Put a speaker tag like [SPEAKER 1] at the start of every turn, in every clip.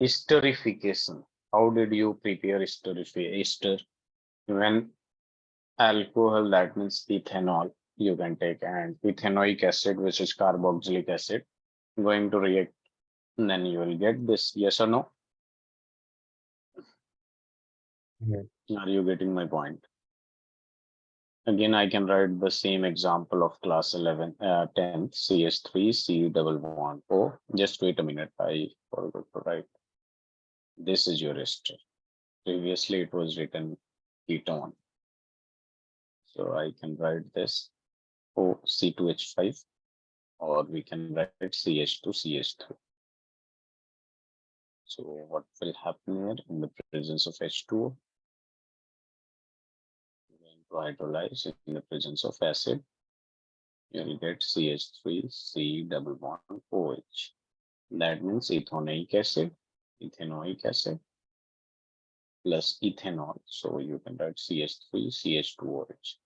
[SPEAKER 1] Esterification. How did you prepare ester? When alcohol, that means ethanol, you can take, and ethanoic acid, which is carboxylic acid, going to react, and then you will get this. Yes or no?
[SPEAKER 2] Yeah.
[SPEAKER 1] Are you getting my point? Again, I can write the same example of class 11, 10th, CS3, C double bond O. Just wait a minute, I forgot to write. This is your ester. Previously, it was written ketone. So I can write this OC2H5, or we can write CH2CH3. So what will happen here in the presence of H2O? Going to hydrolyze in the presence of acid. You'll get CH3C double bond OH. That means ethanoic acid plus ethanol. So you can write CH3CH2OH.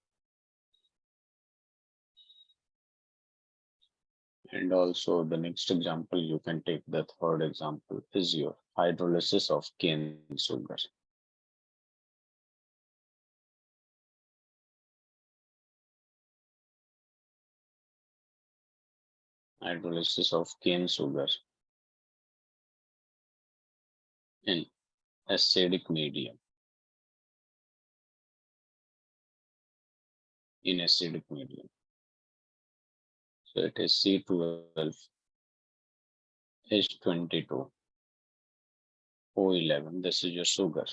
[SPEAKER 1] And also the next example, you can take the third example is your hydrolysis of cane sugar. Hydrolysis of cane sugar in acidic medium. In acidic medium. So it is C12, H22, O11. This is your sugar.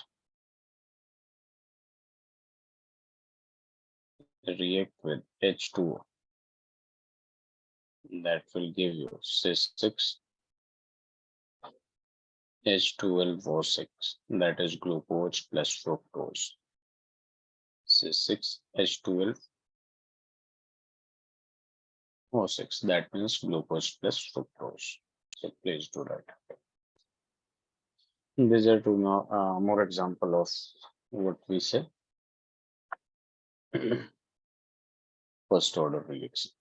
[SPEAKER 1] React with H2O. That will give you C6, H12O6. That is glucose plus fructose. C6, H12O6. That means glucose plus fructose. So please do that. These are two more example of what we say first order reaction.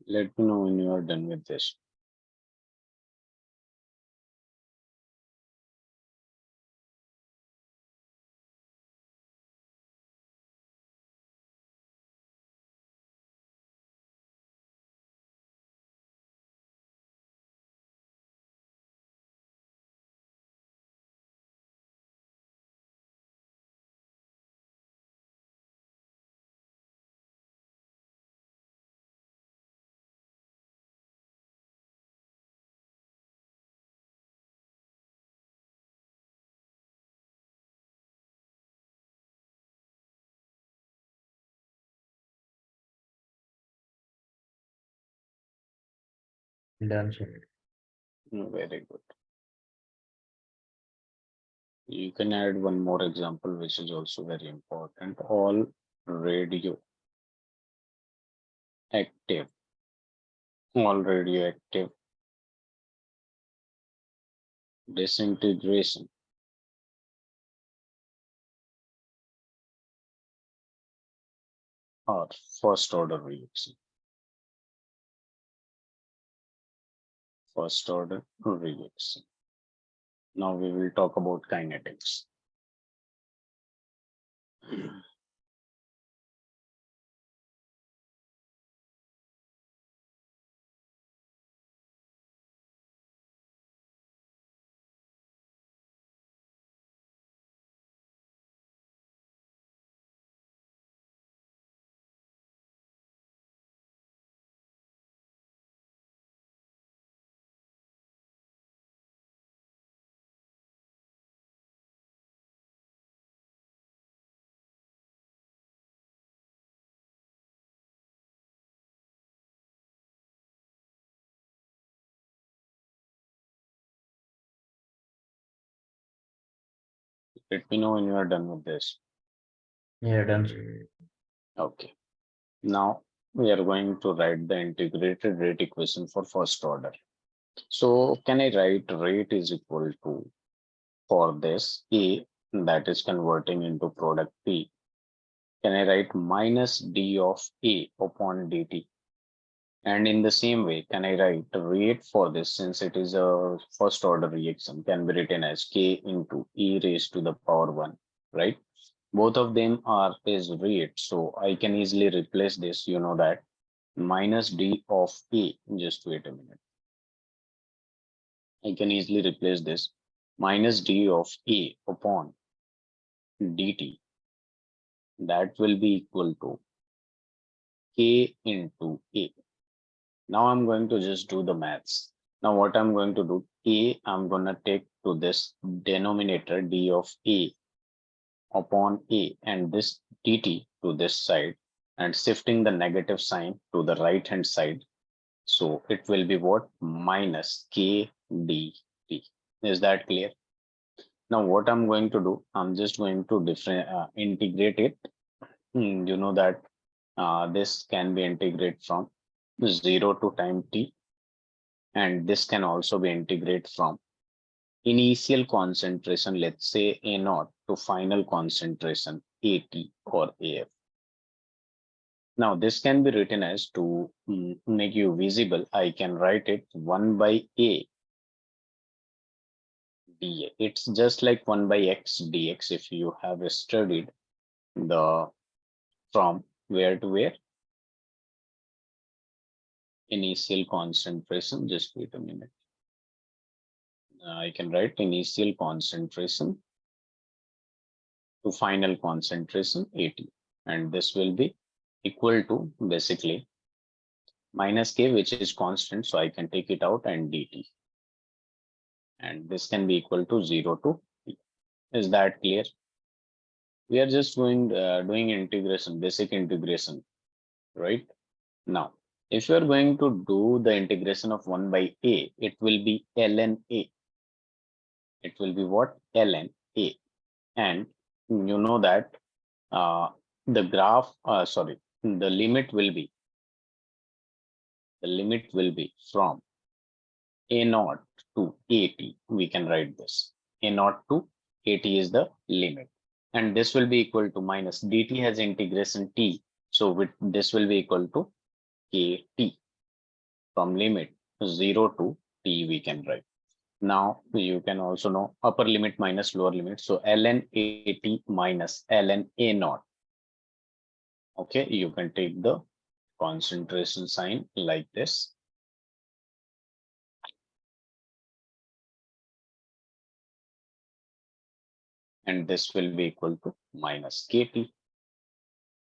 [SPEAKER 1] Let me know when you are done with this.
[SPEAKER 2] Done, sir.
[SPEAKER 1] Very good. You can add one more example, which is also very important. All radioactive, all radioactive disintegration or first order reaction. First order reaction. Now we will talk about kinetics. Let me know when you are done with this.
[SPEAKER 2] Yeah, done, sir.
[SPEAKER 1] Okay. Now we are going to write the integrated rate equation for first order. So can I write rate is equal to, for this A, that is converting into product P, can I write minus d of A upon dt? And in the same way, can I write rate for this, since it is a first order reaction, can be written as K into e raised to the power 1, right? Both of them are is rate, so I can easily replace this, you know that, minus d of A, just wait a minute. I can easily replace this minus d of A upon dt, that will be equal to K into A. Now I'm going to just do the maths. Now what I'm going to do, I'm going to take to this denominator d of A upon A and this dt to this side and shifting the negative sign to the right hand side. So it will be what? Minus K dt. Is that clear? Now what I'm going to do, I'm just going to integrate it. You know that this can be integrated from 0 to time t, and this can also be integrated from initial concentration, let's say A naught, to final concentration AT or AF. Now this can be written as, to make you visible, I can write it 1 by A dA. It's just like 1 by x dx if you have studied the from where to where, initial concentration. Just wait a minute. I can write initial concentration to final concentration AT, and this will be equal to basically minus K, which is constant, so I can take it out, and dt, and this can be equal to 0 to t. Is that clear? We are just doing integration, basic integration, right? Now if you are going to do the integration of 1 by A, it will be ln A. It will be what? ln A. And you know that the graph, sorry, the limit will be from A naught to AT. We can write this. A naught to AT is the limit. And this will be equal to minus dt has integration t. So with this will be equal to KT, from limit 0 to t we can write. Now you can also know upper limit minus lower limit. So ln AT minus ln A naught. Okay, you can take the concentration sign like this. And this will be equal to minus KT.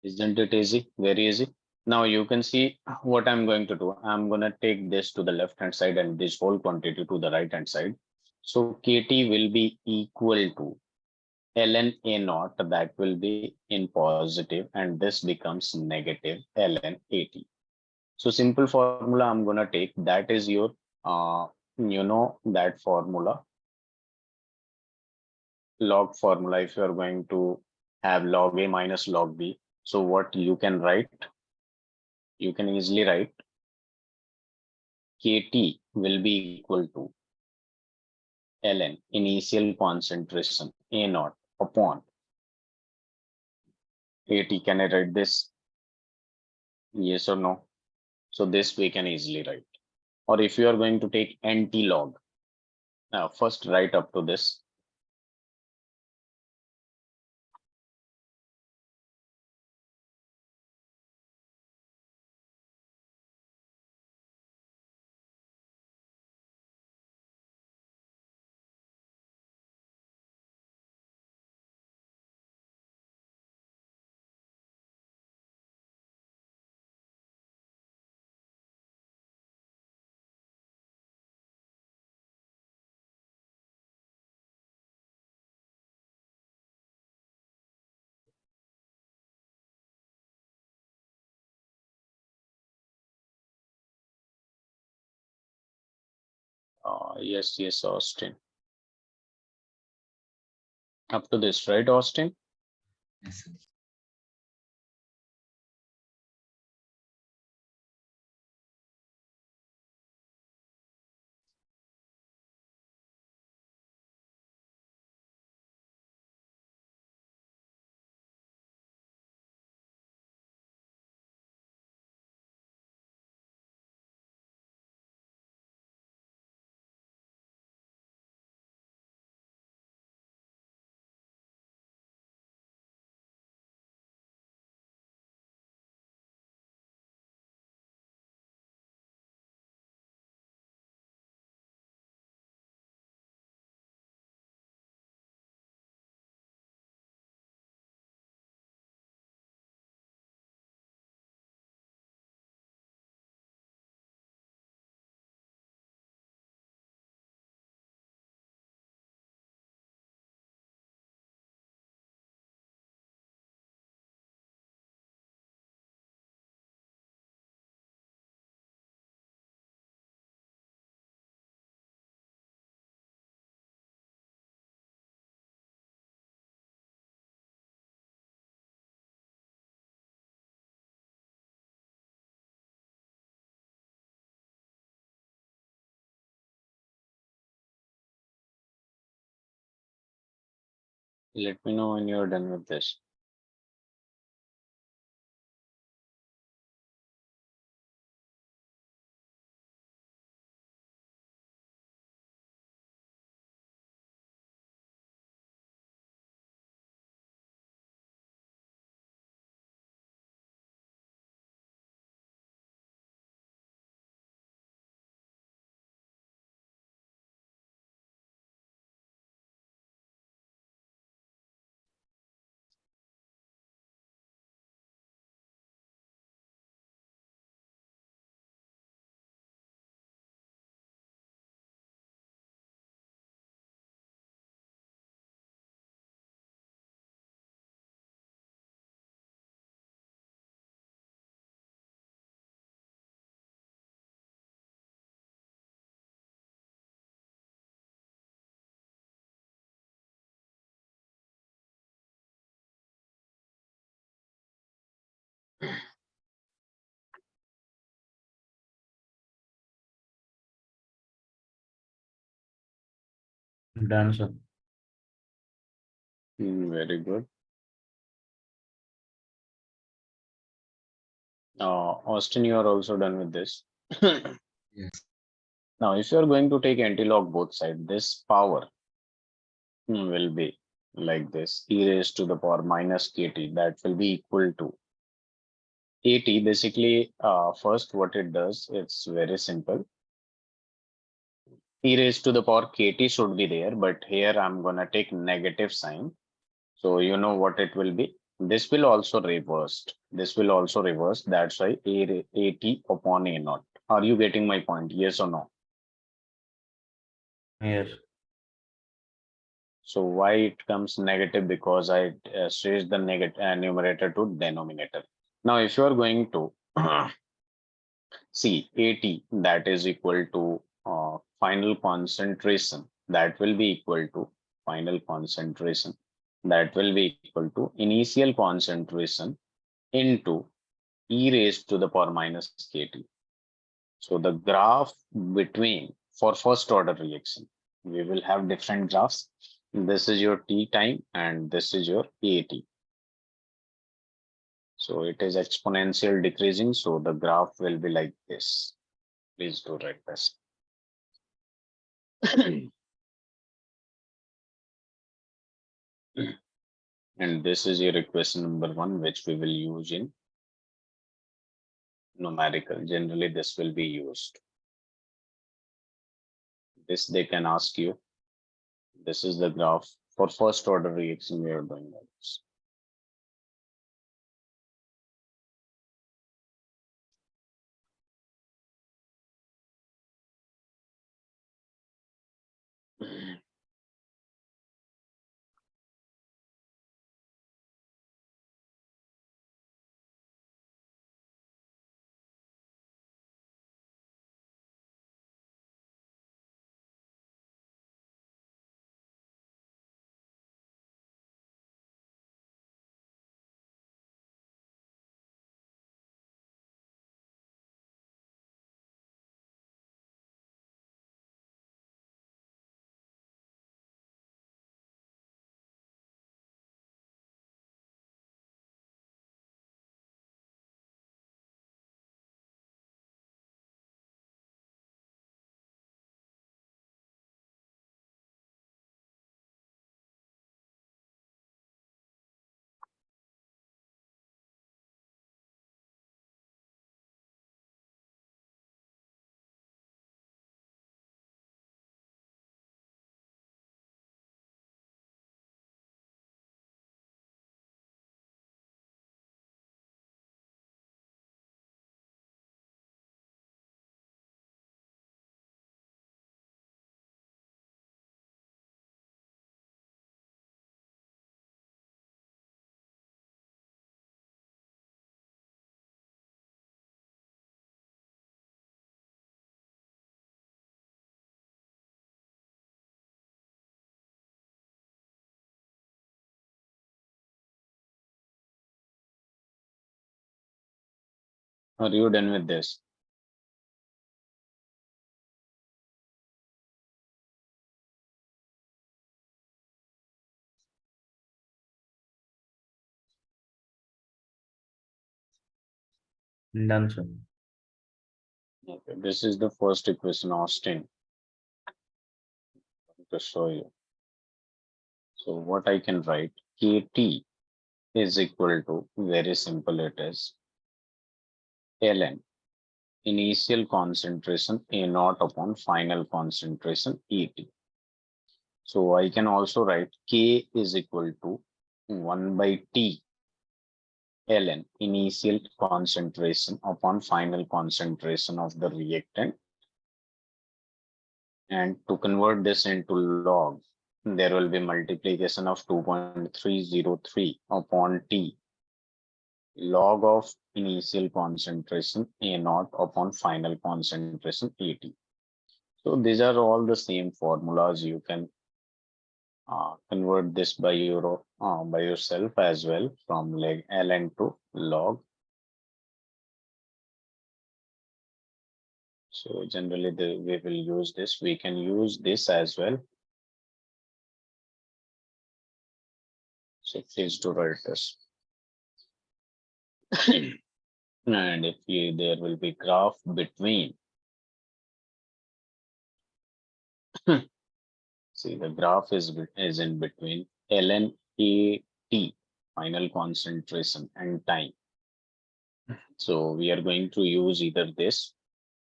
[SPEAKER 1] Isn't it easy? Very easy. Now you can see what I'm going to do. I'm going to take this to the left hand side and this whole quantity to the right hand side. So KT will be equal to ln A naught, that will be in positive, and this becomes negative ln AT. So simple formula I'm going to take, that is your You know that formula, log formula. If you are going to have log a minus log b, so what you can write, you can easily write Kt will be equal to ln initial concentration A naught upon At. Can I write this? Yes or no? So this we can easily write. Or if you are going to take NT log, now first write up to this. Yes, Austin. Up to this, right, Austin?
[SPEAKER 3] Yes, sir.
[SPEAKER 1] Let me know when you're done with this.
[SPEAKER 2] Done, sir.
[SPEAKER 1] Very good. Austin, you are also done with this.
[SPEAKER 3] Yes.
[SPEAKER 1] Now, if you are going to take anti-log both sides, this power will be like this, e raised to the power minus kt, that will be equal to kt. Basically, first what it does, it's very simple. E raised to the power kt should be there, but here I'm gonna take negative sign. So you know what it will be. This will also reversed. This will also reverse. That's why at upon a naught. Are you getting my point? Yes or no?
[SPEAKER 2] Yes.
[SPEAKER 1] So why it comes negative? Because I switched the negative numerator to denominator. Now, if you are going to see 80, that is equal to final concentration that will be equal to final concentration that will be equal to initial concentration into e raised to the power minus kt. So the graph between for first order reaction, we will have different graphs. This is your t time and this is your at. So it is exponential decreasing. So the graph will be like this. Please do write this. And this is your equation number 1, which we will use in numerical. Generally, this will be used. This they can ask you. This is the graph for first order reaction. We are doing like this. Are you done with this?
[SPEAKER 2] Done, sir.
[SPEAKER 1] Okay, this is the first equation, Austin, to show you. So what I can write, KT is equal to, very simple it is, ln, initial concentration A naught upon final concentration ET. So I can also write K is equal to 1 by T ln, initial concentration upon final concentration of the reactant. And to convert this into log, there will be multiplication of 2.303 upon T log of initial concentration A naught upon final concentration AT. So these are all the same formulas. You can convert this by yourself as well from ln to log. So generally we will use this. We can use this as well. So please do write this. And if there will be graph between, see the graph is in between ln AT, final concentration, and time. So we are going to use either this.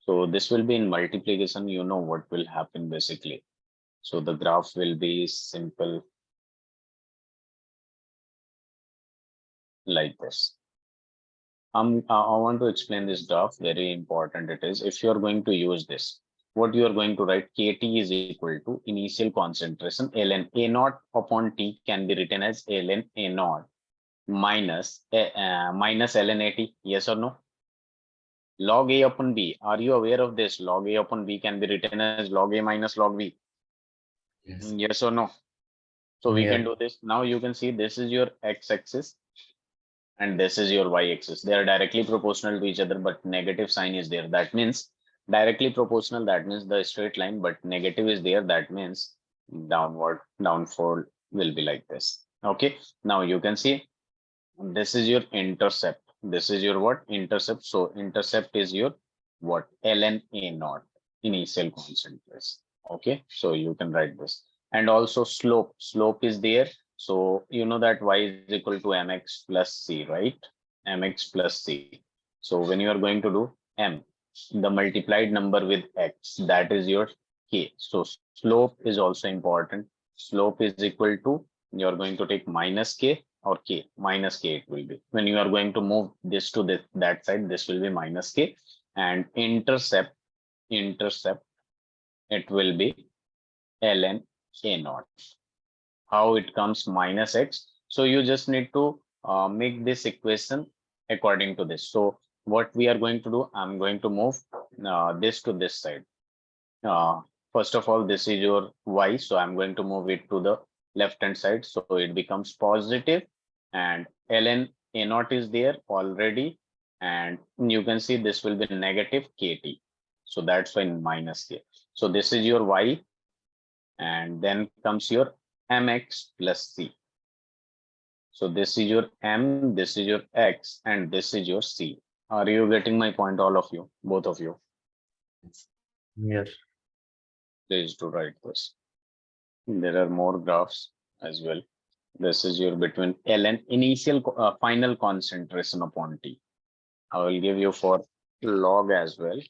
[SPEAKER 1] So this will be in multiplication. You know what will happen basically. So the graph will be simple like this. I want to explain this graph. Very important it is. If you are going to use this, what you are going to write, KT is equal to initial concentration ln A naught upon T can be written as ln A naught minus ln AT. Yes or no? Log A upon B. Are you aware of this? Log A upon B can be written as log A minus log B.
[SPEAKER 3] Yes.
[SPEAKER 1] Yes or no? So we
[SPEAKER 2] Yes.
[SPEAKER 1] can do this. Now you can see this is your x-axis and this is your y-axis. They are directly proportional to each other, but negative sign is there. That means directly proportional. That means the straight line, but negative is there. That means downfall will be like this. Okay. Now you can see this is your intercept. This is your what? Intercept. So intercept is your what? ln a naught, initial concentration. Okay. So you can write this. And also slope. Slope is there. So you know that y is equal to mx plus c, right? Mx plus c. So when you are going to do m, the multiplied number with x, that is your k. So slope is also important. Slope is equal to, you are going to take minus k or k, minus k it will be. When you are going to move this to that side, this will be minus k, and intercept, it will be ln a naught. How it comes minus x? So you just need to make this equation according to this. So what we are going to do, I'm going to move this to this side. Uh, First of all, this is your y, so I'm going to move it to the left hand side, so it becomes positive, and ln a naught is there already, and you can see this will be negative kt, so that's why minus k. So this is your y, and then comes your mx plus c. So this is your m, this is your x, and this is your c. Are you getting my point, all of you, both of you?
[SPEAKER 3] Yes.
[SPEAKER 2] Yes.
[SPEAKER 1] Please to write this. There are more graphs as well. This is your between ln initial final concentration upon t. I will give you for log as well.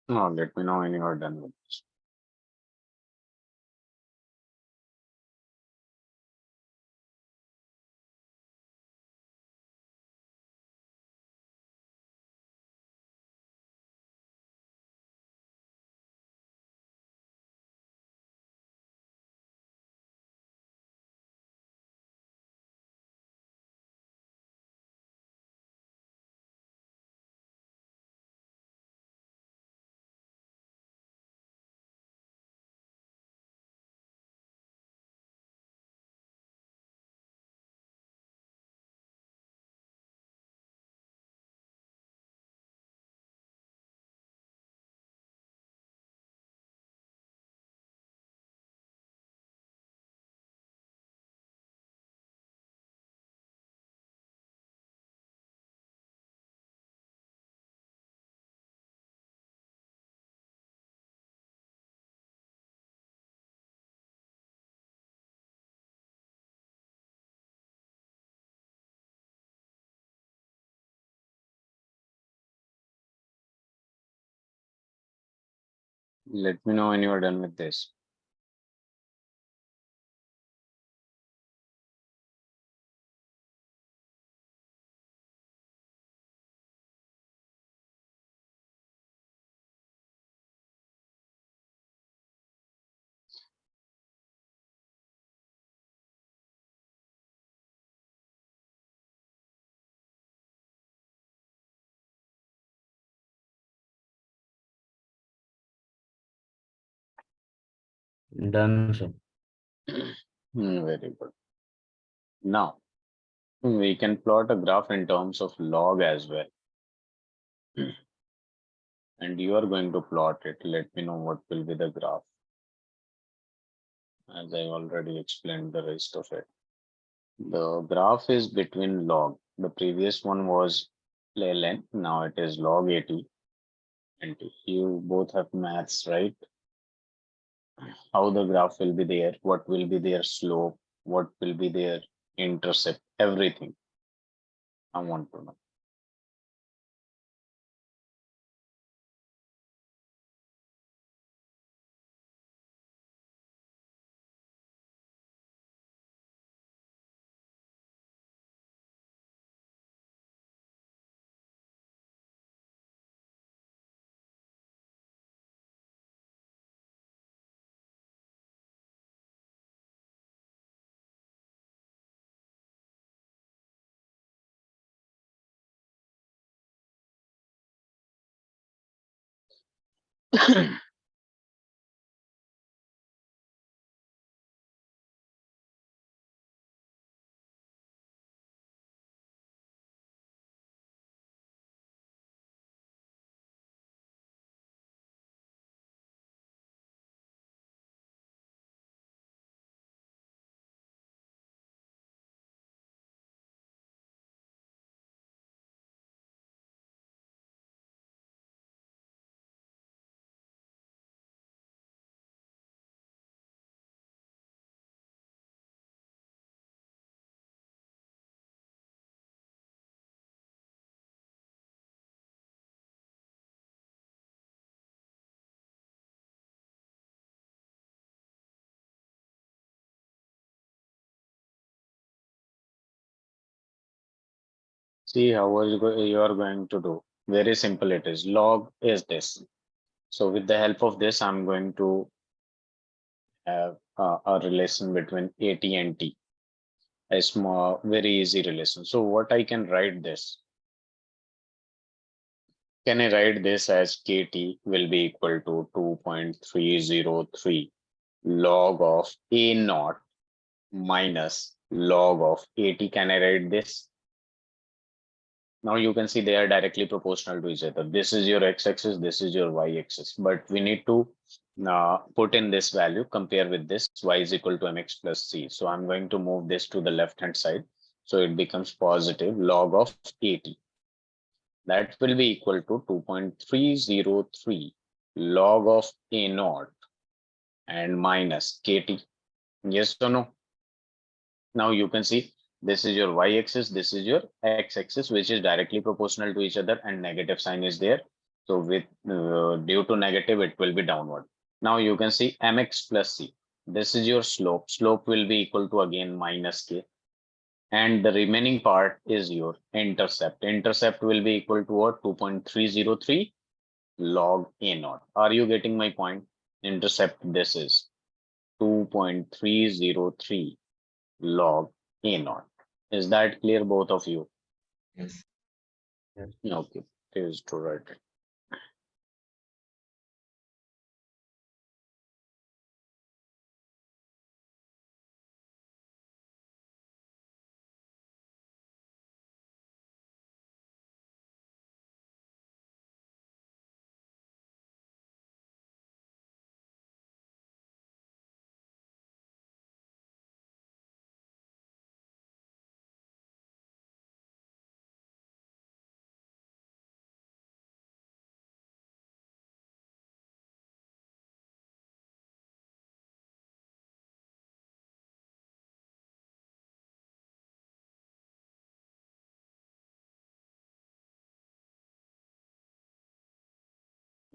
[SPEAKER 1] Now let me know when you are done with this. Let me know when you are done with this.
[SPEAKER 2] Done, sir.
[SPEAKER 1] Very good. Now we can plot a graph in terms of log as well. And you are going to plot it. Let me know what will be the graph. As I already explained the rest of it. The graph is between log. The previous one was ln. Now it is log 80. And you both have maths, right? How the graph will be there, what will be their slope, what will be their intercept, everything. I want to know. See how you are going to do. Very simple it is. Log is this. So with the help of this, I'm going to have a relation between 80 and t. A small, very easy relation. So what I can write this? Can I write this as kt will be equal to 2.303 log of a naught minus log of 80. Can I write this? Now you can see they are directly proportional to each other. This is your x-axis, this is your y-axis, but we need to put in this value, compare with this, y is equal to mx plus c. So I'm going to move this to the left hand side. So it becomes positive log of 80. That will be equal to 2.303 log of a naught and minus kt. Yes or no? Now you can see this is your y-axis, this is your x-axis, which is directly proportional to each other, and negative sign is there. So with due to negative, it will be downward. Now you can see mx plus c. This is your slope. Slope will be equal to again minus k. And the remaining part is your intercept. Intercept will be equal to what? 2.303 log a naught. Are you getting my point? Intercept this is 2.303 log a naught. Is that clear, both of you?
[SPEAKER 3] Yes.
[SPEAKER 1] Okay, is to write it.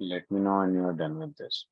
[SPEAKER 1] Let me know when you are done with this.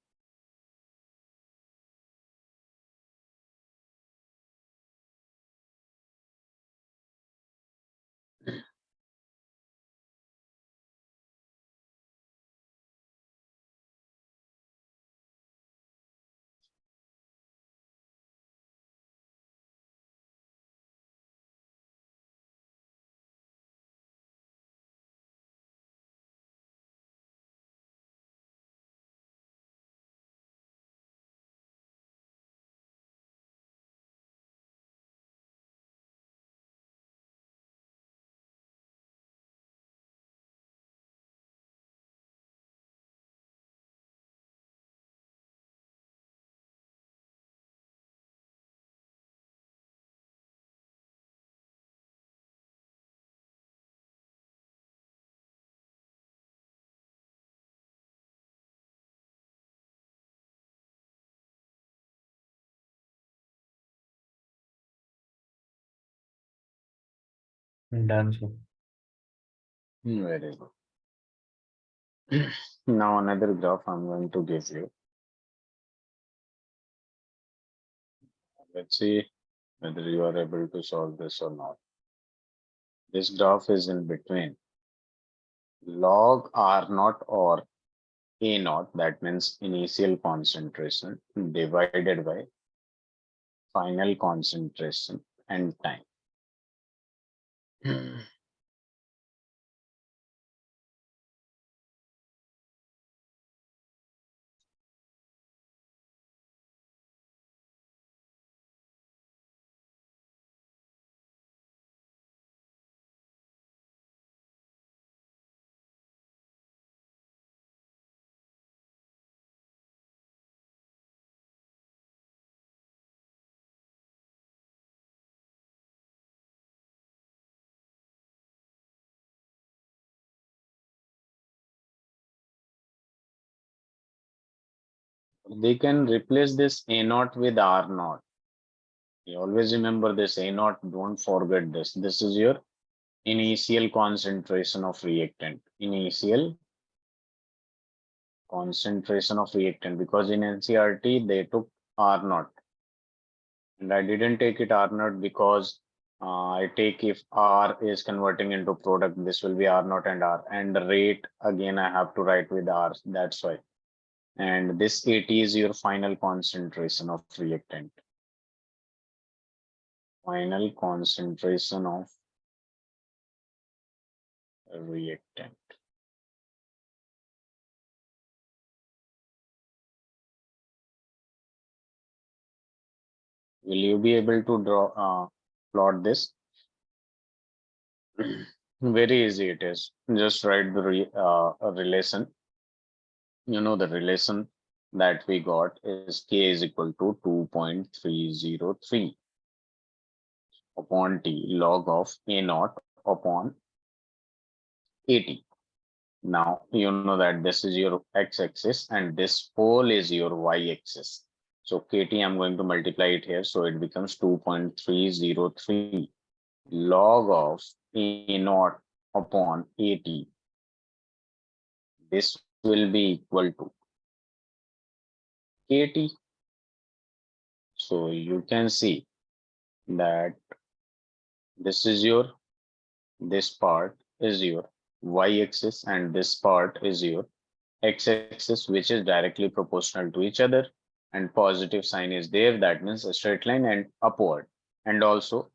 [SPEAKER 2] Done, sir.
[SPEAKER 1] Very good. Now another graph I'm going to give you. Let's see whether you are able to solve this or not. This graph is in between log R naught or A naught, that means initial concentration, divided by final concentration and time. They can replace this A naught with R naught. You always remember this A naught, don't forget this. This is your initial concentration of reactant. Initial concentration of reactant, because in NCRT they took R naught. And I didn't take it R naught because I take if R is converting into product, this will be R naught and R. And the rate, again, I have to write with R. That's why. And this 80 is your final concentration of reactant. Final concentration of reactant. Will you be able to draw plot this? Very easy it is. Just write the relation. You know the relation that we got is K is equal to 2.303 upon T log of A naught upon 80. Now you know that this is your x-axis and this pole is your y-axis. So KT, I'm going to multiply it here. So it becomes 2.303 log of A naught upon 80. This will be equal to KT. So you can see that this is your, this part is your y-axis and this part is your x-axis, which is directly proportional to each other, and positive sign is there, that means a straight line and upward. And also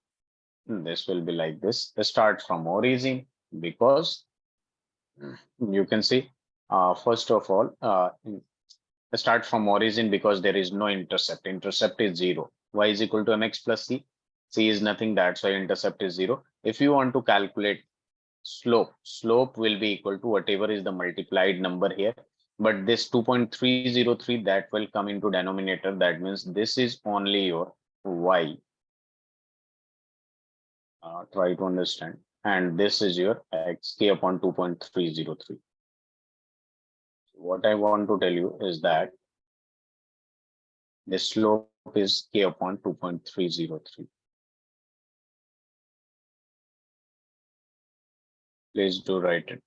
[SPEAKER 1] this will be like this, start from origin, because you can see first of all start from origin because there is no intercept. Intercept is 0. Y is equal to mx plus c. C is nothing, that's why intercept is 0. If you want to calculate slope will be equal to whatever is the multiplied number here. But this 2.303, that will come into denominator. That means this is only your y. Try to understand. And this is your x, k upon 2.303. What I want to tell you is that the slope is k upon 2.303. Please do write it.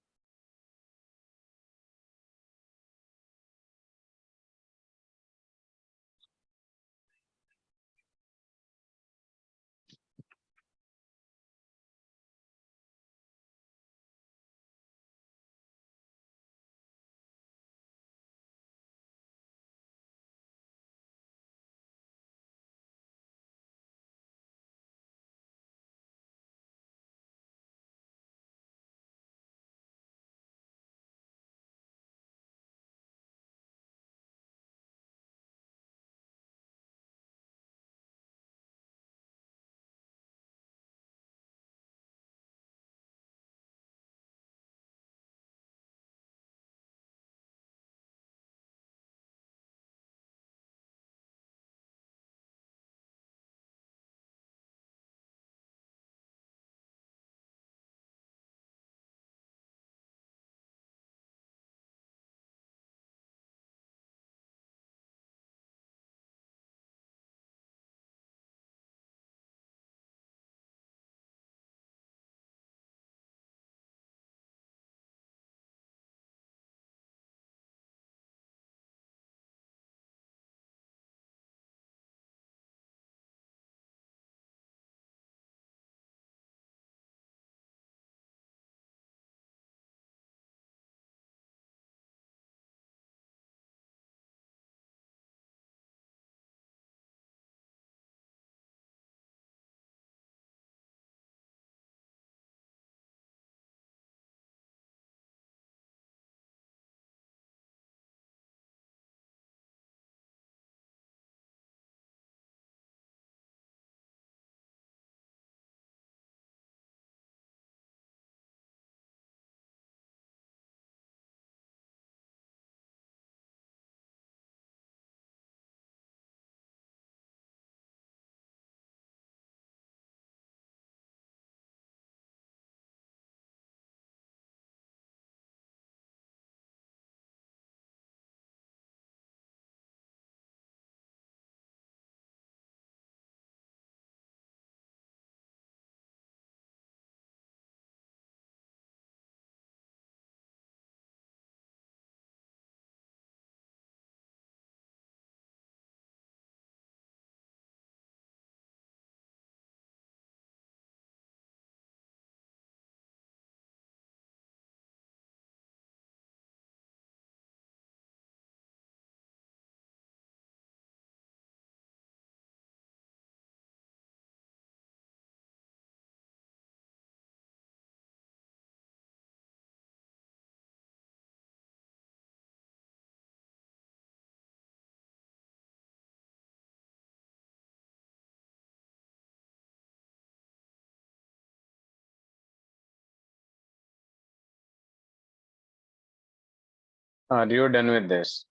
[SPEAKER 1] Are you done with this?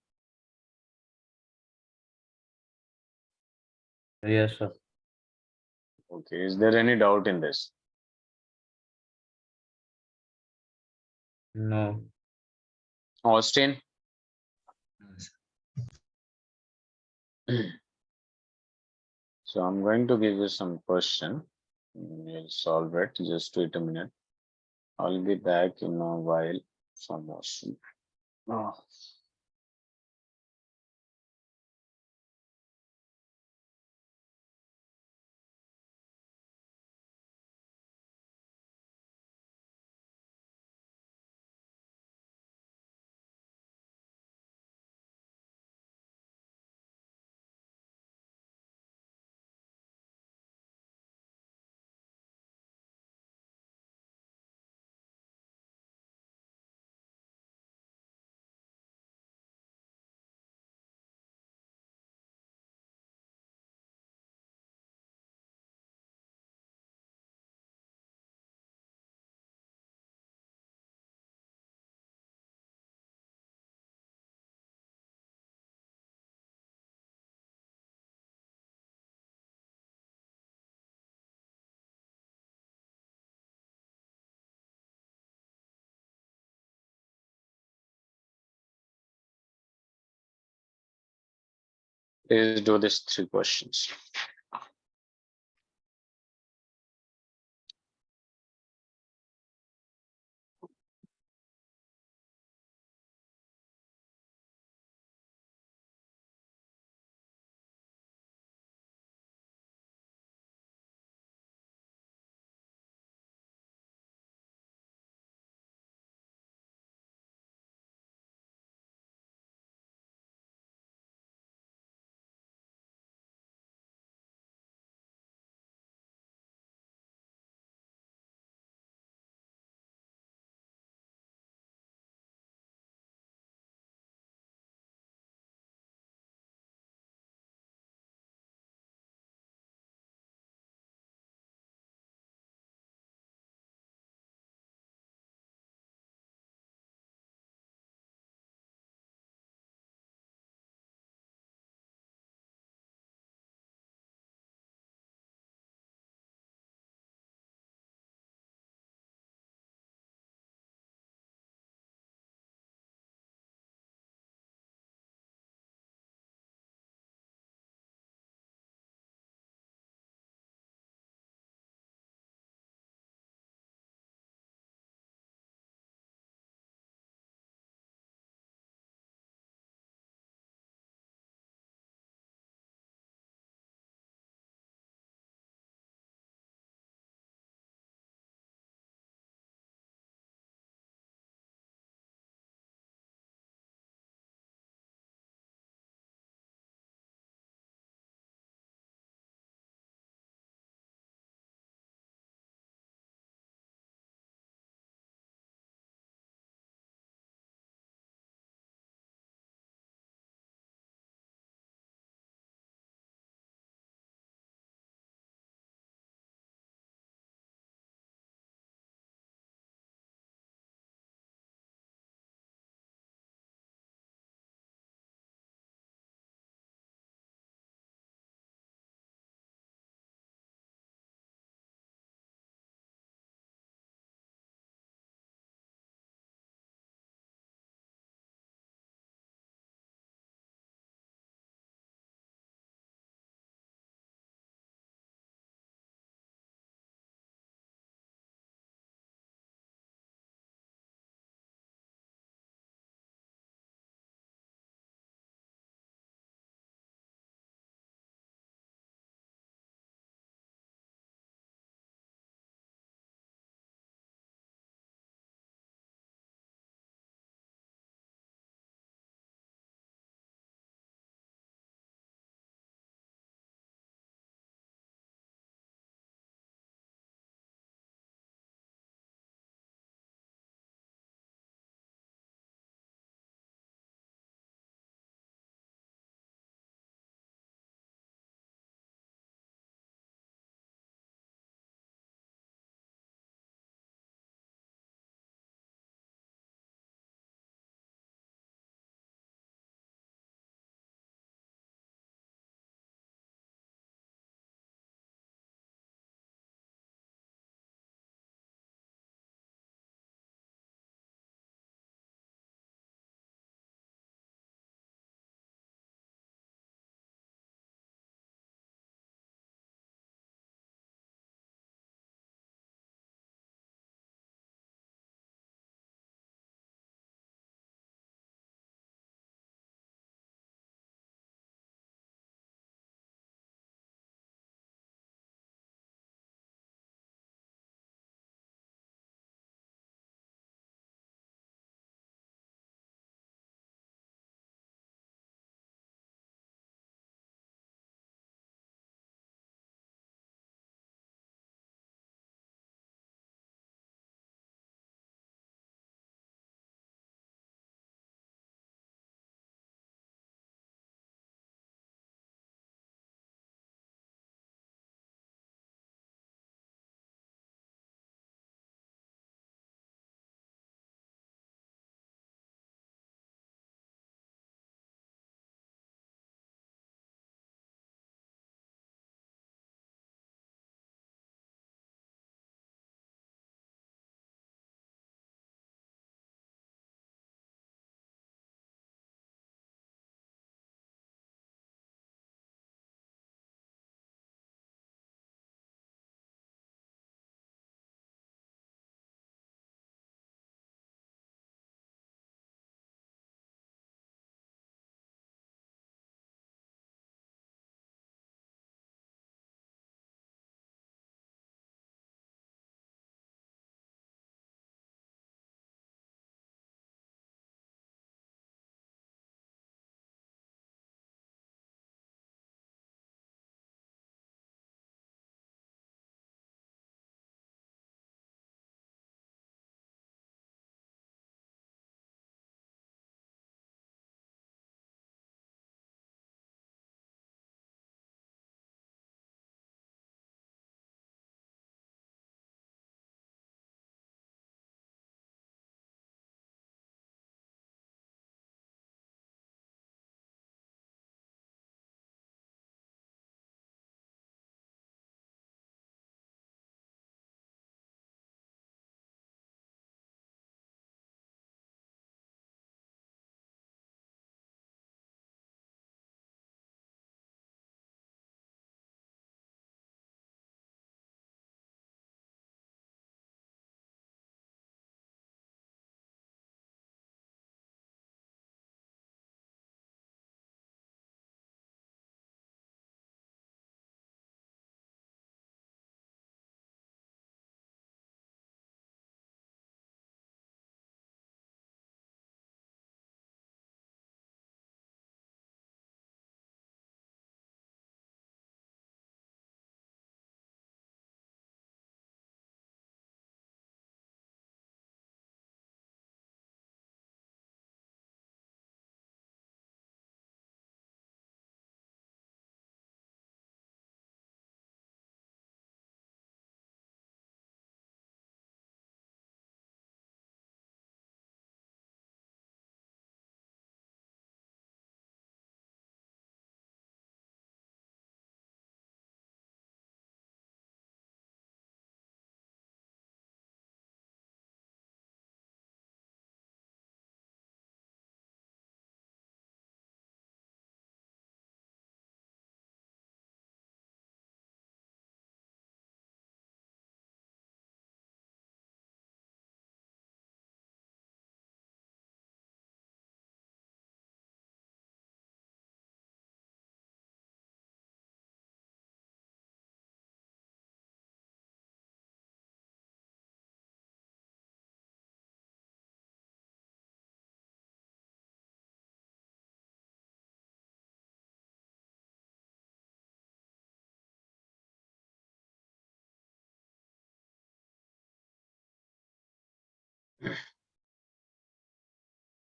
[SPEAKER 2] Yes, sir.
[SPEAKER 1] Okay, is there any doubt in this?
[SPEAKER 2] No.
[SPEAKER 1] Austin?
[SPEAKER 3] No, sir.
[SPEAKER 1] So I'm going to give you some question. You'll solve it. Just wait a minute. I'll be back in a while. Some motion. Oh. Please do these three questions.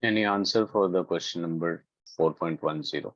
[SPEAKER 1] Any answer for the question number 4.10?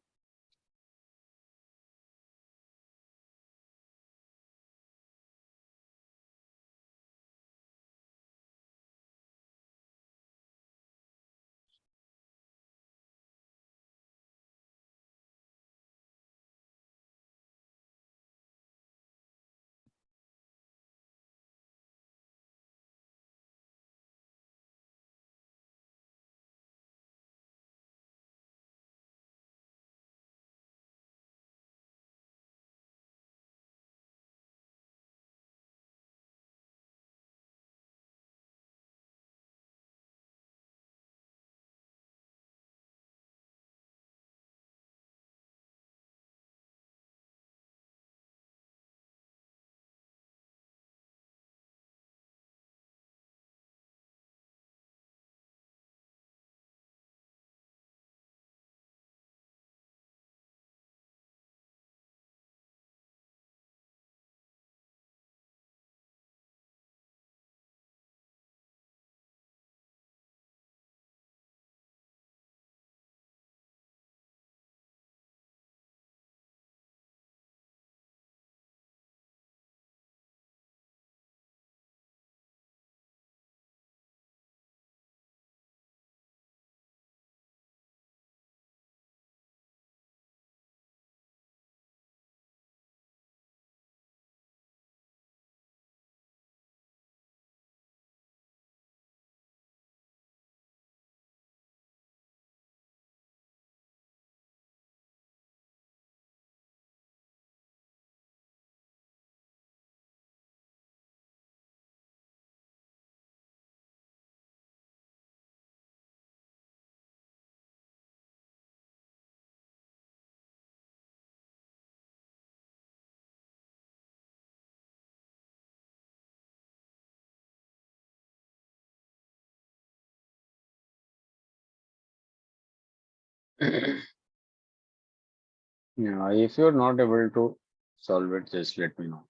[SPEAKER 1] Yeah, if you're not able to solve it, just let me know.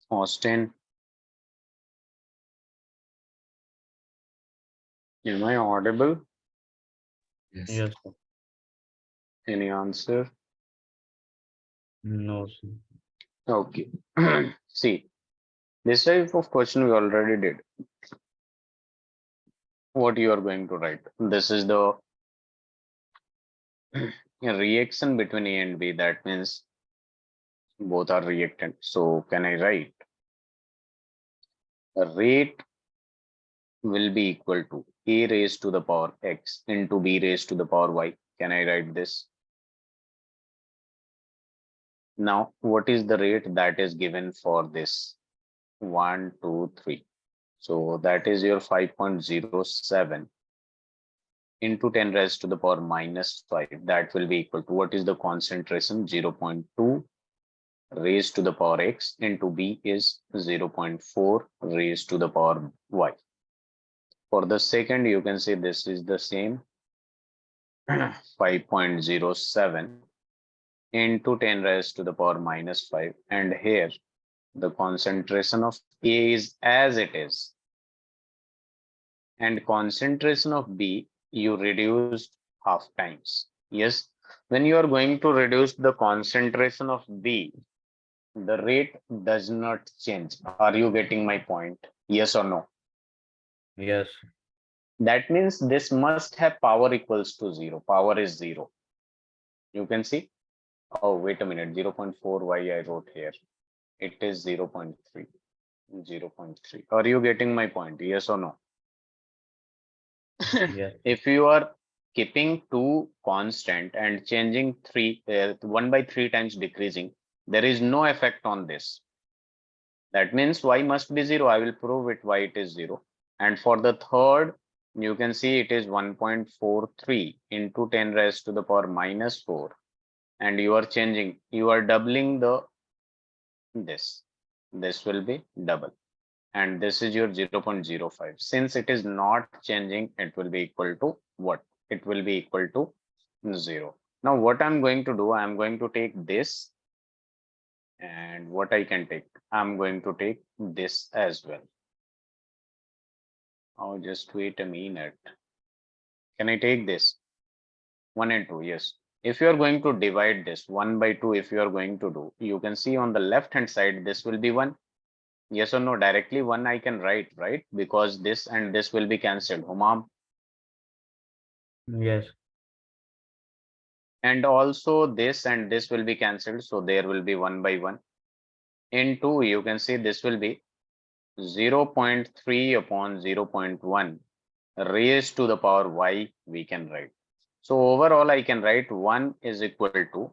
[SPEAKER 1] Austin, am I audible?
[SPEAKER 3] Yes.
[SPEAKER 2] Yes, sir.
[SPEAKER 1] Any answer?
[SPEAKER 2] No, sir.
[SPEAKER 1] Okay. See, this type of question we already did. What you are going to write? This is the reaction between A and B. That means both are reactant. So can I write the rate will be equal to A raised to the power X into B raised to the power Y? Can I write this? Now, what is the rate that is given for this? 1, 2, 3. So that is your 5.07 into 10 raised to the power minus 5. That will be equal to what is the concentration? 0.2 raised to the power X into B is 0.4 raised to the power Y. For the second, you can say this is the same 5.07 into 10 raised to the power minus 5. And here the concentration of A is as it is. And concentration of B, you reduced half times. Yes, when you are going to reduce the concentration of B, the rate does not change. Are you getting my point? Yes or no?
[SPEAKER 2] Yes.
[SPEAKER 1] That means this must have power equals to 0. Power is 0. You can see. Oh, wait a minute. 0.4 why I wrote here. It is 0.3. 0.3. Are you getting my point? Yes or no?
[SPEAKER 2] Yes.
[SPEAKER 1] If you are keeping 2 constant and changing 1 by 3 times decreasing, there is no effect on this. That means y must be 0. I will prove it why it is 0. And for the third, you can see it is 1.43 into 10 raised to the power minus 4. And you are changing, you are doubling this. This will be double. And this is your 0.05. Since it is not changing, it will be equal to what? It will be equal to 0. Now what I'm going to do, I'm going to take this, and what I can take, I'm going to take this as well. Oh, just wait a minute. Can I take this? 1 and 2, yes. If you are going to divide this 1 by 2, if you are going to do, you can see on the left hand side, this will be 1. Yes or no? Directly 1 I can write, right? Because this and this will be cancelled. Humam.
[SPEAKER 2] Yes.
[SPEAKER 1] And also this and this will be cancelled. So there will be 1 by 1. In 2, you can see this will be 0.3 upon 0.1 raised to the power y we can write. So overall I can write 1 is equal to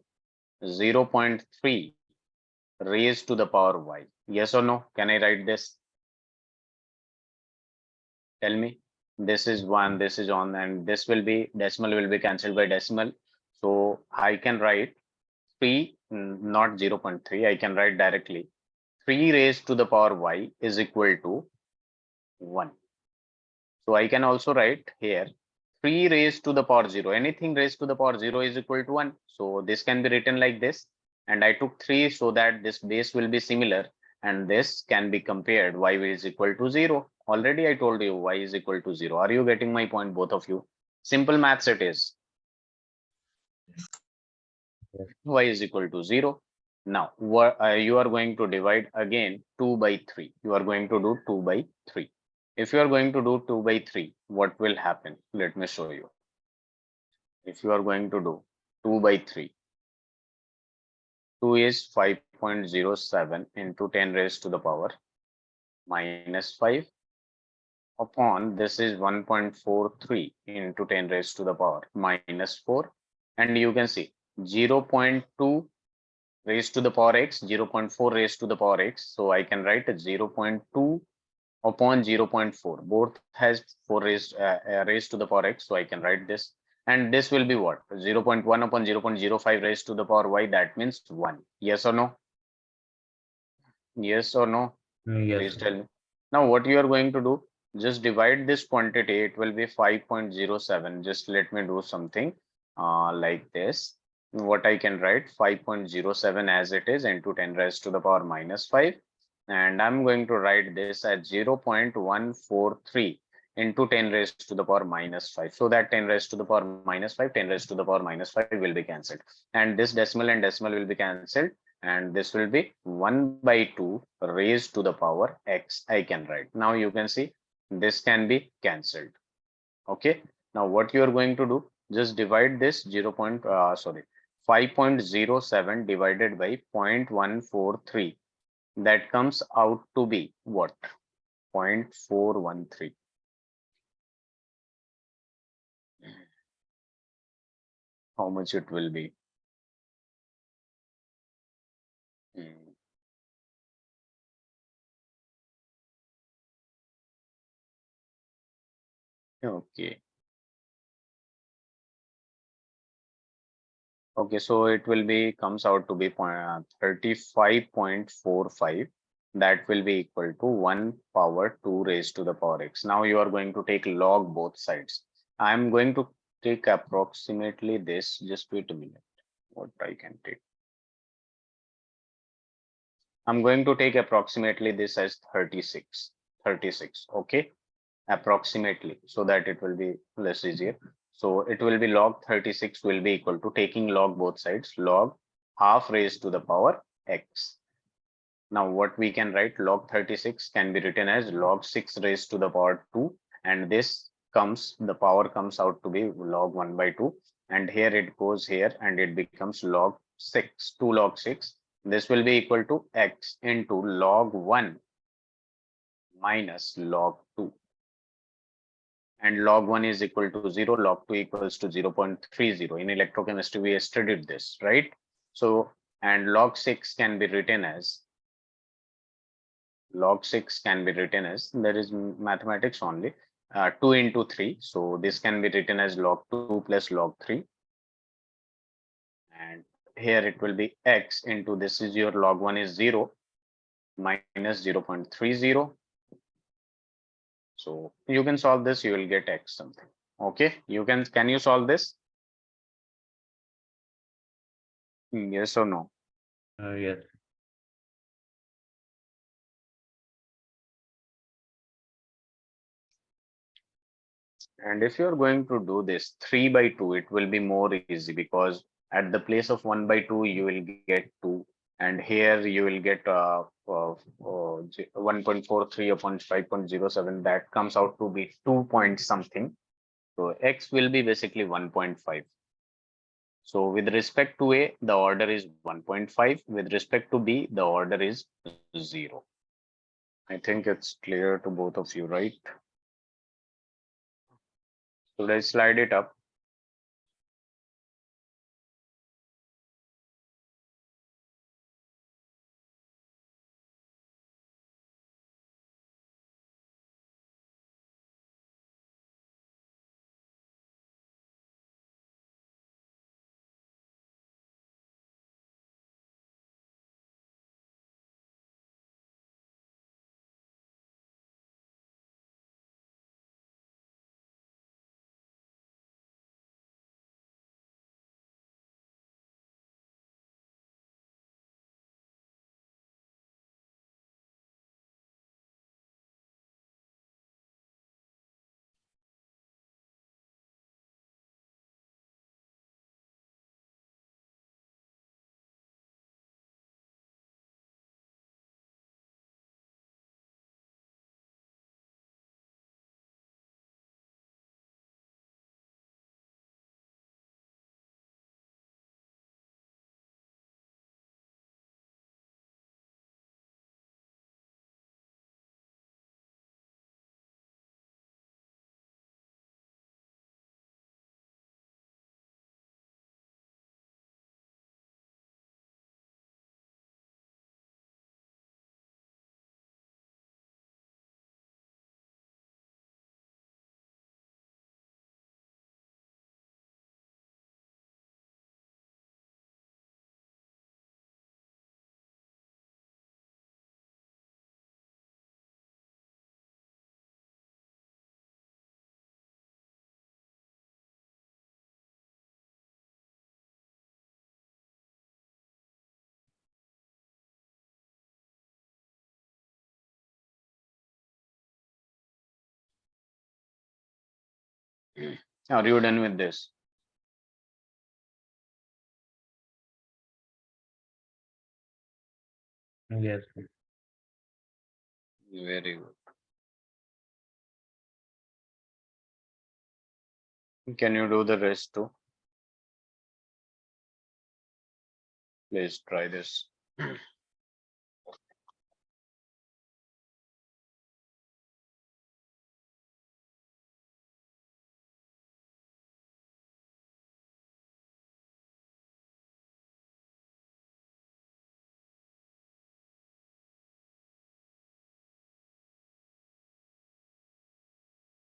[SPEAKER 1] 0.3 raised to the power y. Yes or no? Can I write this? Tell me. This is 1, this is on, and this will be decimal will be cancelled by decimal. So I can write 3, not 0.3. I can write directly 3 raised to the power y is equal to 1. So I can also write here 3 raised to the power 0. Anything raised to the power 0 is equal to 1. So this can be written like this. And I took 3 so that this base will be similar. And this can be compared. Y is equal to 0. Already I told you y is equal to 0. Are you getting my point, both of you? Simple maths it is.
[SPEAKER 2] Yes.
[SPEAKER 1] Y is equal to 0. Now, you are going to divide again 2 by 3. You are going to do 2 by 3. If you are going to do 2 by 3, what will happen? Let me show you. If you are going to do 2 by 3, 2 is 5.07 into 10 raised to the power minus 5 upon this is 1.43 into 10 raised to the power minus 4. And you can see 0.2 raised to the power x, 0.4 raised to the power x. So I can write 0.2 upon 0.4. Both has 4 raised to the power x. So I can write this. And this will be what? 0.1 upon 0.05 raised to the power y. That means 1. Yes or no? Yes or no?
[SPEAKER 2] Yes.
[SPEAKER 1] Please tell me. Now what you are going to do? Just divide this quantity. It will be 5.07. Just let me do something like this. What I can write 5.07 as it is into 10 raised to the power minus 5. And I'm going to write this at 0.143 into 10 raised to the power minus 5. So that 10 raised to the power minus 5, 10 raised to the power minus 5 will be cancelled. And this decimal and decimal will be cancelled. And this will be 1 by 2 raised to the power x. I can write. Now you can see this can be cancelled. Okay. Now what you are going to do? Just divide this 5.07 divided by 0.143. That comes out to be what? 0.413. How much it will be? Okay. Okay, so it will be comes out to be 35.45. That will be equal to 1 power 2 raised to the power x. Now you are going to take log both sides. I'm going to take approximately this. Just wait a minute. What I can take. I'm going to take approximately this as 36. 36. Okay. Approximately, so that it will be less easier. So it will be log 36 will be equal to, taking log both sides, log half raised to the power x. Now what we can write, log 36 can be written as log 6 raised to the power 2, and this comes, the power comes out to be log 1 by 2, and here it goes here and it becomes log 6, 2 log 6. This will be equal to x into log 1 minus log 2. And log 1 is equal to 0, log 2 equals to 0.30. In electrochemistry, we studied this, right? So, and log 6 can be written as, there is mathematics only, 2 into 3. So this can be written as log 2 plus log 3. And here it will be x into, this is your log 1 is 0 minus 0.30. So you can solve this, you will get x something. Okay, can you solve this? Yes or no?
[SPEAKER 2] Yes.
[SPEAKER 1] And if you're going to do this 3 by 2, it will be more easy, because at the place of 1 by 2, you will get 2. And here you will get 1.43 upon 5.07. That comes out to be 2 point something. So x will be basically 1.5. So with respect to A, the order is 1.5. With respect to B, the order is 0. I think it's clear to both of you, right? So let's slide it up. Are you done with this?
[SPEAKER 2] Yes.
[SPEAKER 1] Very good. Can you do the rest too? Please try this.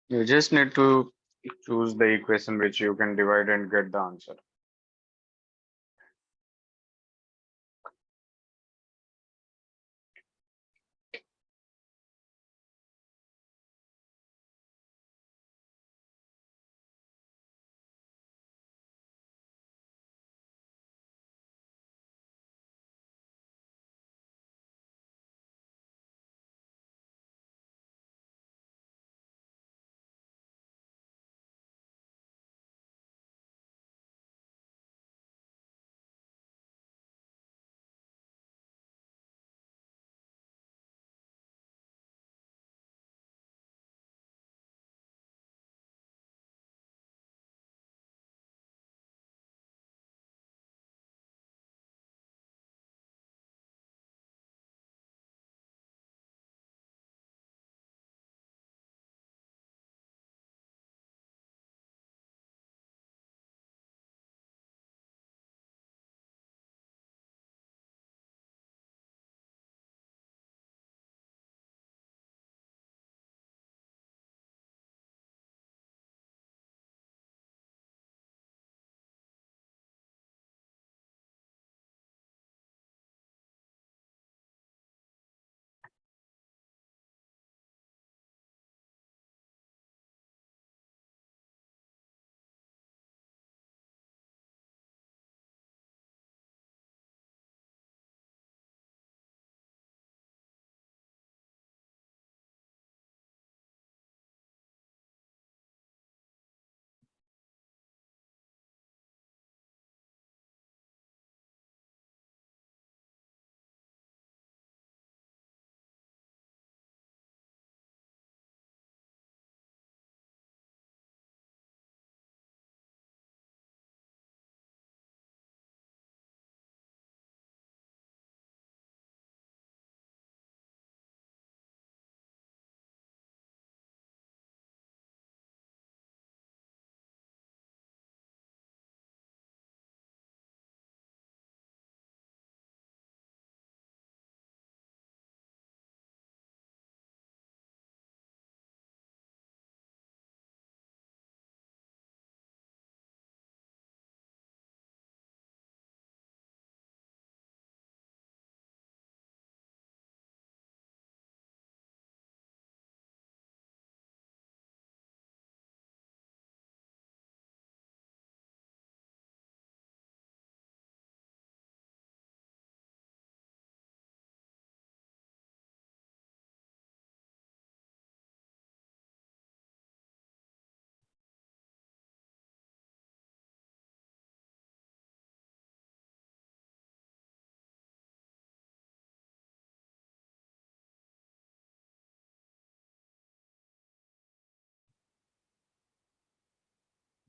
[SPEAKER 1] You just need to choose the equation which you can divide and get the answer.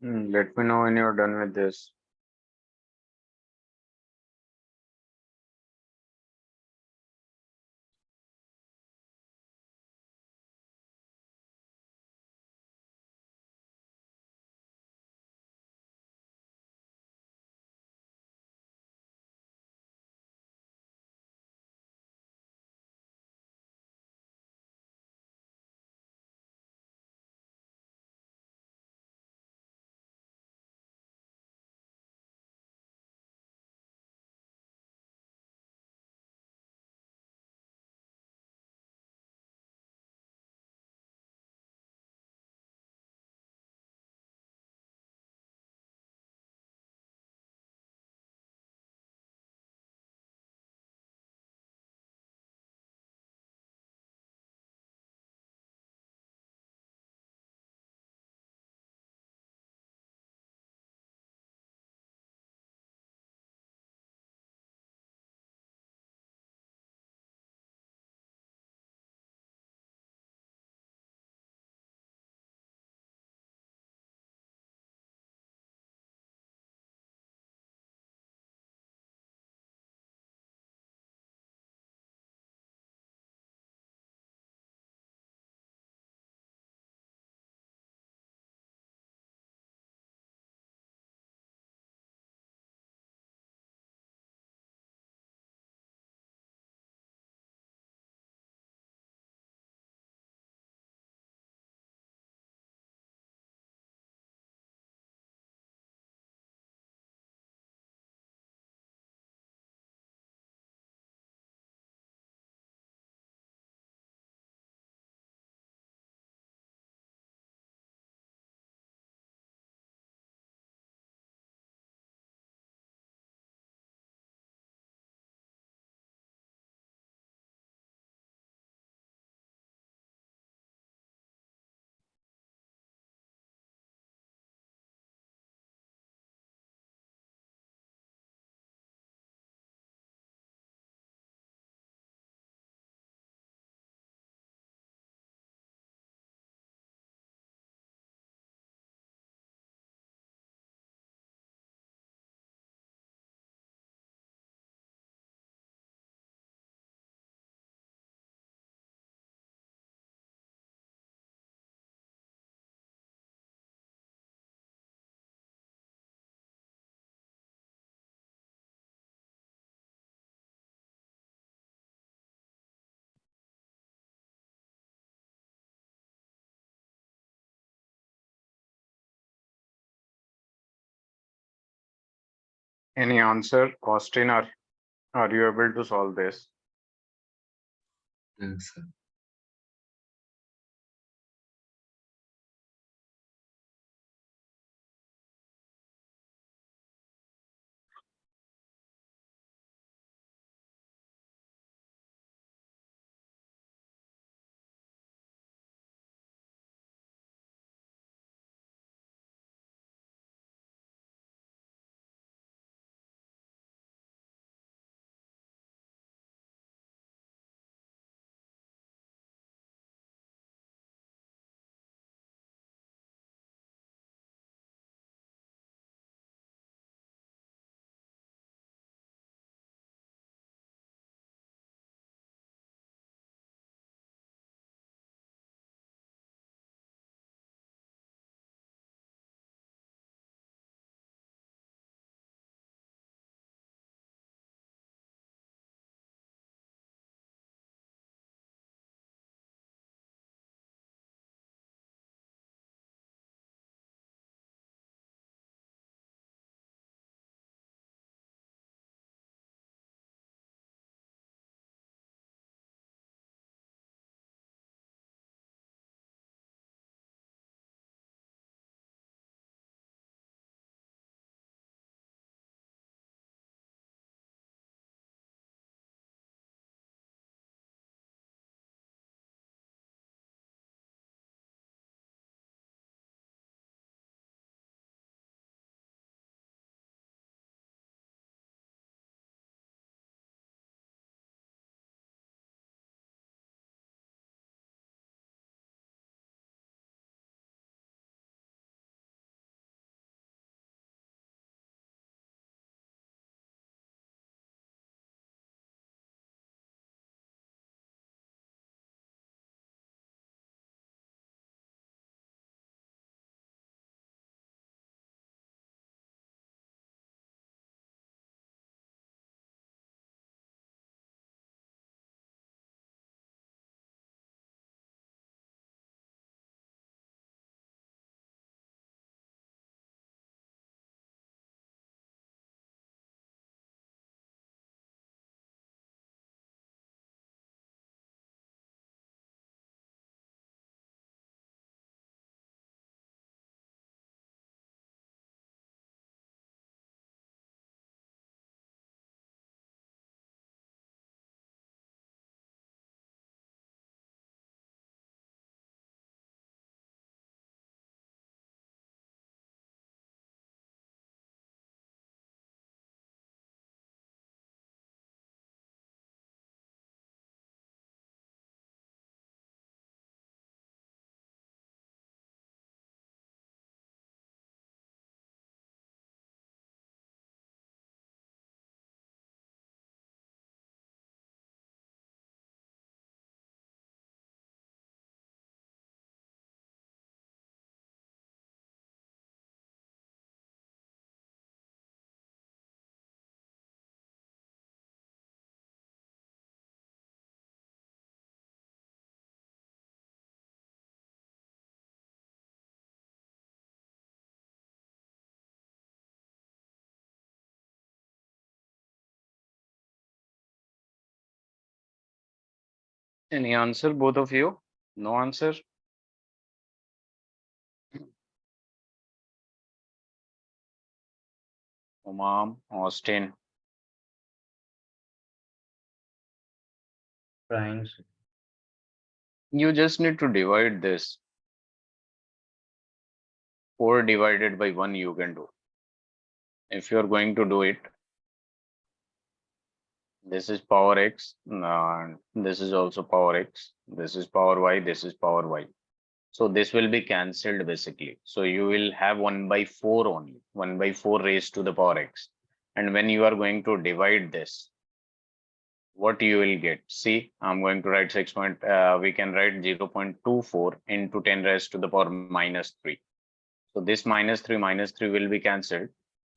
[SPEAKER 1] Let me know when you're done with this. Any answer, Austin? Are you able to solve this?
[SPEAKER 3] Yes, sir.
[SPEAKER 1] Any answer, both of you? No answer? Umam, Austin.
[SPEAKER 2] Trying.
[SPEAKER 1] You just need to divide this. 4 divided by 1 you can do. If you're going to do it, this is power x, and this is also power x, this is power y, this is power y. So this will be cancelled basically. So you will have 1 by 4 only, 1 by 4 raised to the power x. And when you are going to divide this, what you will get? See, I'm going to write we can write 0.24 into 10 raised to the power minus 3. So this minus 3 will be cancelled.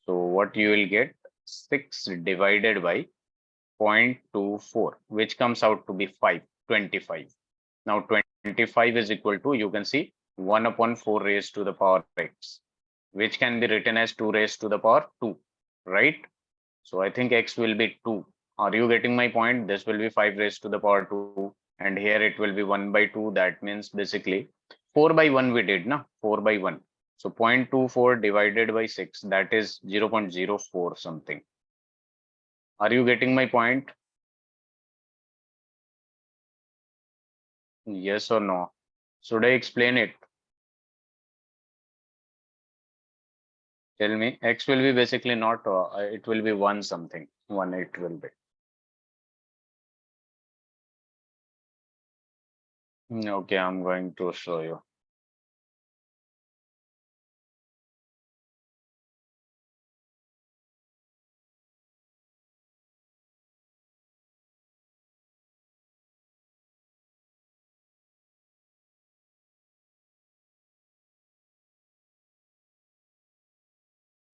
[SPEAKER 1] So what you will get? 6 divided by 0.24, which comes out to be 25. Now 25 is equal to, you can see, 1 upon 4 raised to the power x, which can be written as 2 raised to the power 2, right? So I think x will be 2. Are you getting my point? This will be 5 raised to the power 2, and here it will be 1 by 2. That means basically 4 by 1 we did, na? 4 by 1. So 0.24 divided by 6, that is 0.04 something. Are you getting my point? Yes or no? Should I explain it? Tell me. X will be basically not, it will be 1 something. 1 it will be. Okay, I'm going to show you.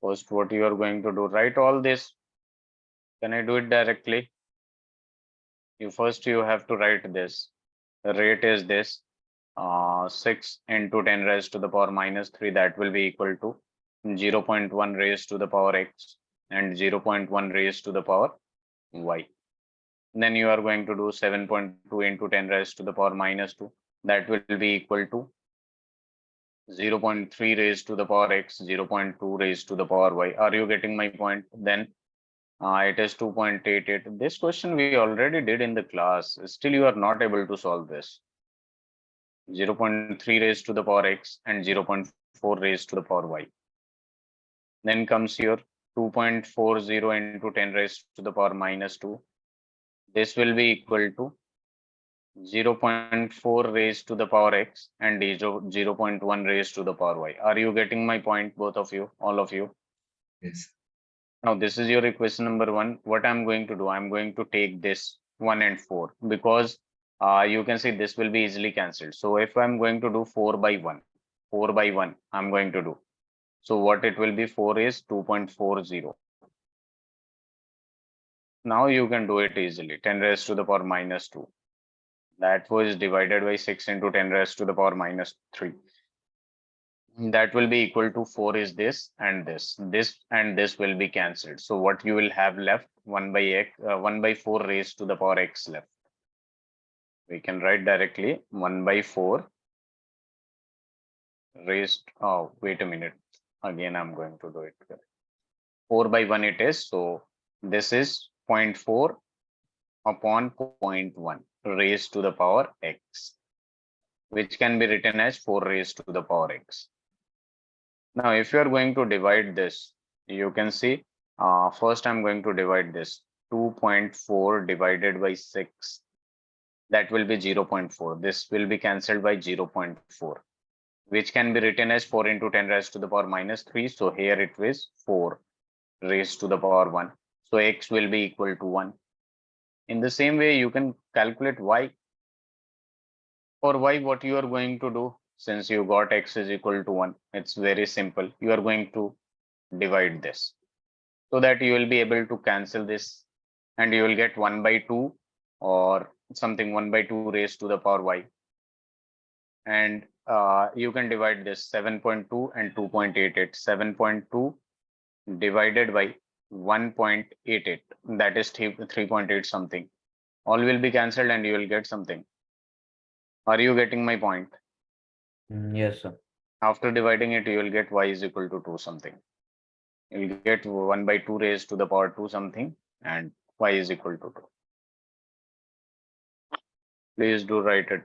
[SPEAKER 1] First, what you are going to do, write all this. Can I do it directly? You have to write this. The rate is this. 6 into 10 raised to the power minus 3, that will be equal to 0.1 raised to the power x and 0.1 raised to the power y. Then you are going to do 7.2 into 10 raised to the power minus 2. That will be equal to 0.3 raised to the power x, 0.2 raised to the power y. Are you getting my point? Then it is 2.88. This question we already did in the class. Still, you are not able to solve this. 0.3 raised to the power x and 0.4 raised to the power y. Then comes your 2.40 into 10 raised to the power minus 2. This will be equal to 0.4 raised to the power x and 0.1 raised to the power y. Are you getting my point, both of you, all of you?
[SPEAKER 3] Yes.
[SPEAKER 1] Now, this is your equation number 1. What I'm going to do, I'm going to take this 1 and 4 because you can see this will be easily cancelled. So if I'm going to do 4 by 1, I'm going to do. So what it will be, 4 is 2.40. Now you can do it easily, 10 raised to the power minus 2. That was divided by 6 into 10 raised to the power minus 3. That will be equal to 4 is this and this. This and this will be cancelled. So what you will have left, 1 by x, 1 by 4 raised to the power x left. We can write directly 1 by 4 raised, oh, wait a minute. Again, I'm going to do it. 4 by 1 it is. So this is 0.4 upon 0.1 raised to the power x, which can be written as 4 raised to the power x. Now, if you are going to divide this, you can see, first I'm going to divide this 2.4 divided by 6. That will be 0.4. This will be cancelled by 0.4, which can be written as 4 into 10 raised to the power minus 3. So here it is 4 raised to the power 1. So x will be equal to 1. In the same way, you can calculate y. For y, what you are going to do, since you got x is equal to 1, it's very simple. You are going to divide this so that you will be able to cancel this and you will get 1 by 2 or something, 1 by 2 raised to the power y. And you can divide this 7.2 and 2.88. 7.2 divided by 1.88, that is 3.8 something. All will be cancelled and you will get something Are you getting my point?
[SPEAKER 2] Yes, sir.
[SPEAKER 1] After dividing it, you will get y is equal to 2 something. You'll get 1 by 2 raised to the power 2 something and y is equal to 2. Please do write it.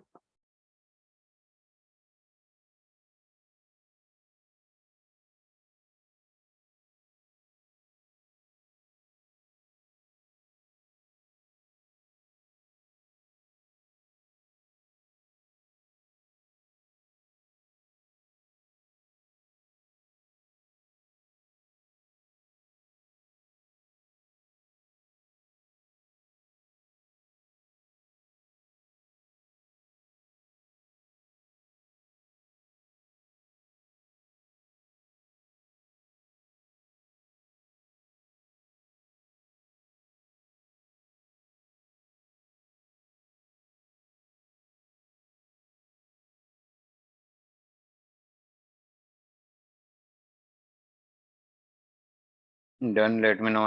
[SPEAKER 1] Done. Let me know